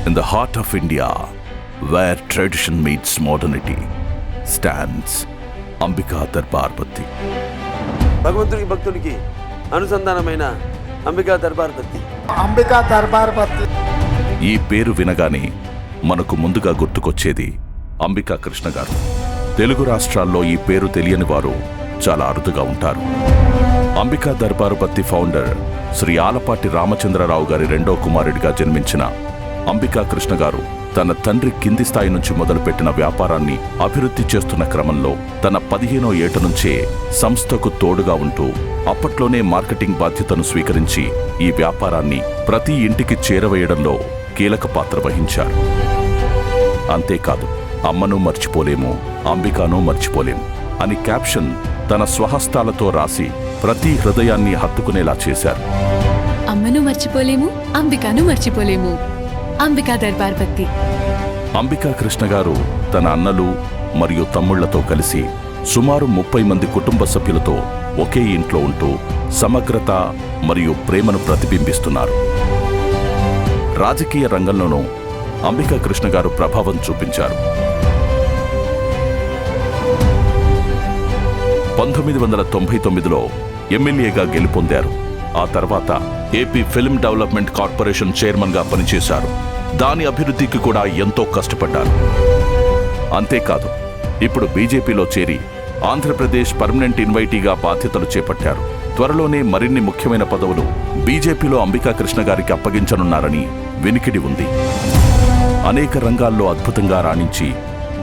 In the heart of India, where tradition meets modernity, stands Ambika Darbar Batti. భగవంతుడికి భక్తుడికి అనుసంధానమైన అంబికా దర్బార్ బత్తి. అంబికా దర్బార్ బత్తి. ఈ పేరు వినగానే మనకు ముందుగా గుర్తుకొచ్చేది అంబికా కృష్ణ గారు. తెలుగు రాష్ట్రాల్లో ఈ పేరు తెలియని వారు చాలా అరుదుగా ఉంటారు. అంబికా దర్బార్ బత్తి ఫౌండర్ శ్రీ ఆలపాటి రామచంద్రరావు గారి రెండో కుమారుడిగా జన్మించిన అంబికా కృష్ణ గారు తన తండ్రి కింది స్థాయి నుంచి మొదలుపెట్టిన వ్యాపారాన్ని అభివృద్ధి చేస్తున్న క్రమంలో తన 15వ ఏట నుంచే సంస్థకు తోడుగా ఉంటూ అప్పట్లోనే మార్కెటింగ్ బాధ్యతను స్వీకరించి ఈ వ్యాపారాన్ని ప్రతి ఇంటికి చేరవేయడంలో కీలక పాత్ర వహించారు. అంతేకాదు, అమ్మను మర్చిపోలేము, అంబికాను మర్చిపోలేము అని క్యాప్షన్ తన స్వహస్తాలతో రాసి ప్రతి హృదయాన్ని హత్తుకునేలా చేశారు. అమ్మను మర్చిపోలేము, అంబికాను మర్చిపోలేము. అంబికా దర్బార్ బత్తి. అంబికా కృష్ణ గారు తన అన్నలు మరియు తమ్ముళ్లతో కలిసి సుమారు 30 మంది కుటుంబ సభ్యులతో ఒకే ఇంట్లో ఉంటూ సమగ్రత మరియు ప్రేమను ప్రతిబింబిస్తున్నారు. రాజకీయ రంగంలోనూ అంబికా కృష్ణ గారు ప్రభావం చూపించారు. 1999లో ఎమ్మెల్యేగా గెలుపొందారు. ఆ తర్వాత ఏపీ ఫిల్మ్ డెవలప్మెంట్ కార్పొరేషన్ చైర్మన్గా పనిచేశారు. దాని అభివృద్ధికి కూడా ఎంతో కష్టపడ్డారు. అంతేకాదు, ఇప్పుడు బీజేపీలో చేరి ఆంధ్రప్రదేశ్ పర్మనెంట్ ఇన్వైటీగా బాధ్యతలు చేపట్టారు. త్వరలోనే మరిన్ని ముఖ్యమైన పదవులు బీజేపీలో అంబికా కృష్ణ గారికి అప్పగించనున్నారని వినికిడి ఉంది. అనేక రంగాల్లో అద్భుతంగా రాణించి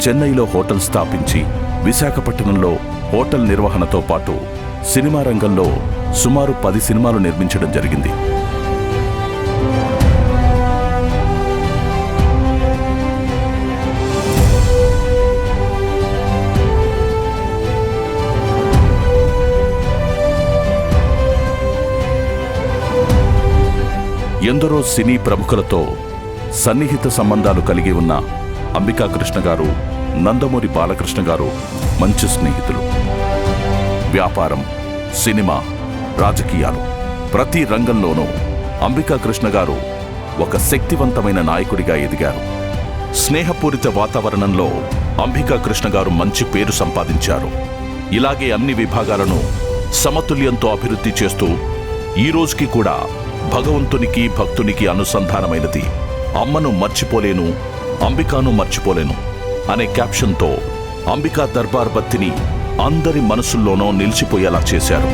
చెన్నైలో హోటల్ స్థాపించి విశాఖపట్నంలో హోటల్ నిర్వహణతో పాటు సినిమా రంగంలో సుమారు 10 సినిమాలు నిర్మించడం జరిగింది. ఎందరో సినీ ప్రముఖులతో సన్నిహిత సంబంధాలు కలిగి ఉన్న అంబికా కృష్ణ గారు, నందమూరి బాలకృష్ణ గారు మంచి స్నేహితులు. వ్యాపారం, సినిమా, రాజకీయాలు ప్రతి రంగంలోనూ అంబికా కృష్ణ గారు ఒక శక్తివంతమైన నాయకుడిగా ఎదిగారు. స్నేహపూరిత వాతావరణంలో అంబికా కృష్ణ గారు మంచి పేరు సంపాదించారు. ఇలాగే అన్ని విభాగాలను సమతుల్యంతో అభివృద్ధి చేస్తూ ఈ రోజుకి కూడా భగవంతునికి భక్తునికి అనుసంధానమైనది అమ్మను మర్చిపోలేను, అంబికాను మర్చిపోలేను అనే క్యాప్షన్తో అంబికా దర్బార్ బత్తిని అందరి మనసుల్లోనూ నిలిచిపోయేలా చేశారు.